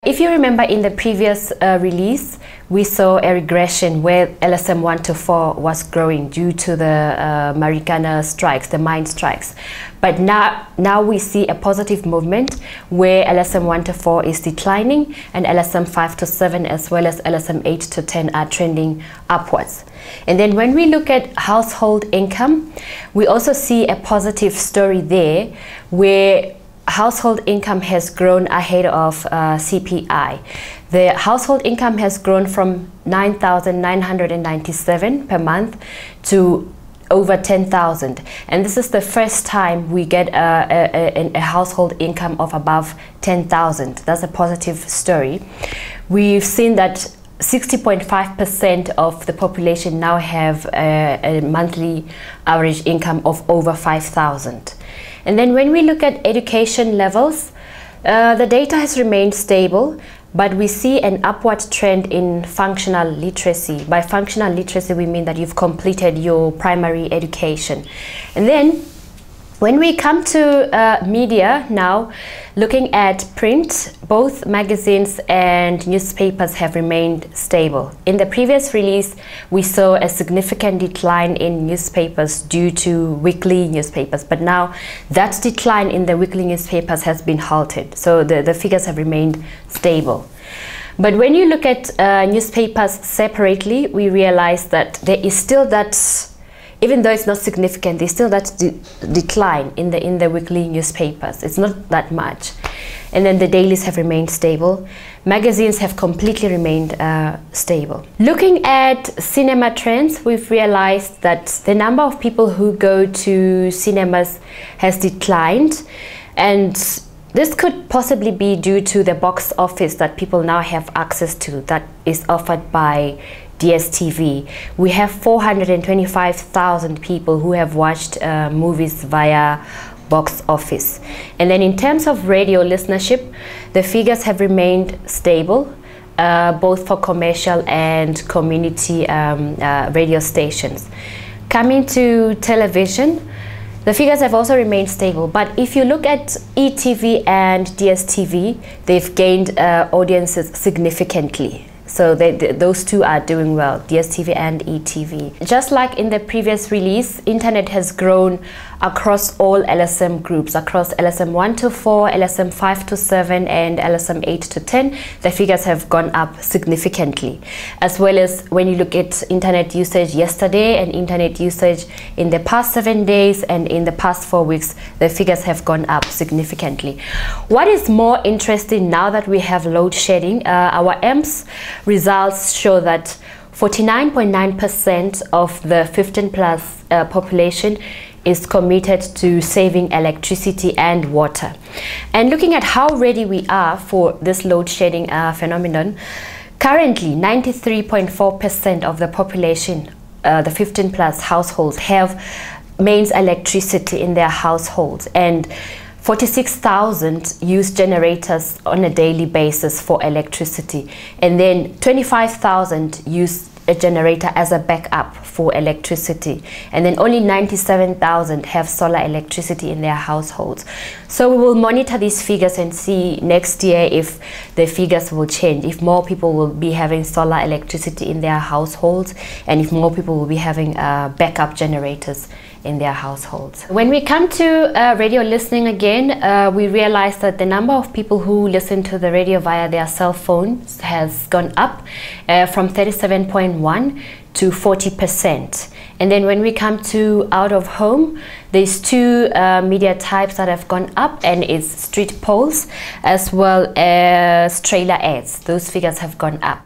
If you remember in the previous release, we saw a regression where LSM 1 to 4 was growing due to the Marikana strikes, the mine strikes. But now we see a positive movement where LSM 1 to 4 is declining and LSM 5 to 7 as well as LSM 8 to 10 are trending upwards. And then when we look at household income, we also see a positive story there where household income has grown ahead of CPI. The household income has grown from 9,997 per month to over 10,000, and this is the first time we get a household income of above 10,000. That's a positive story. We've seen that 60.5% of the population now have a monthly average income of over 5,000. And then when we look at education levels, the data has remained stable, but we see an upward trend in functional literacy. By functional literacy, we mean that you've completed your primary education. And then when we come to media now, looking at print, both magazines and newspapers have remained stable. In the previous release, we saw a significant decline in newspapers due to weekly newspapers, but now that decline in the weekly newspapers has been halted. So the figures have remained stable. But when you look at newspapers separately, we realize that there is still that, even though it's not significant, there's still that decline in the weekly newspapers. It's not that much. And then the dailies have remained stable. Magazines have completely remained stable. Looking at cinema trends, we've realized that the number of people who go to cinemas has declined, and this could possibly be due to the box office that people now have access to, that is offered by DSTV. We have 425,000 people who have watched movies via box office. And then in terms of radio listenership, the figures have remained stable, both for commercial and community radio stations. Coming to television, the figures have also remained stable, but if you look at ETV and DSTV, they've gained audiences significantly. So those two are doing well, DSTV and ETV. Just like in the previous release, internet has grown across all LSM groups, across LSM 1 to 4, LSM 5 to 7, and LSM 8 to 10. The figures have gone up significantly. As well as when you look at internet usage yesterday and internet usage in the past 7 days and in the past 4 weeks, the figures have gone up significantly. What is more interesting now that we have load shedding, our AMPS results show that 49.9% of the 15 plus population is committed to saving electricity and water. And looking at how ready we are for this load shedding phenomenon, currently 93.4% of the population, the 15 plus households, have mains electricity in their households, and 46,000 use generators on a daily basis for electricity, and then 25,000 use a generator as a backup for electricity, and then only 97,000 have solar electricity in their households. So we will monitor these figures and see next year if the figures will change, if more people will be having solar electricity in their households, and if more people will be having backup generators in their households. When we come to radio listening again, we realize that the number of people who listen to the radio via their cell phones has gone up from 37.1 to 40%. And then when we come to out of home, there's two media types that have gone up, and it's street polls as well as trailer ads. Those figures have gone up.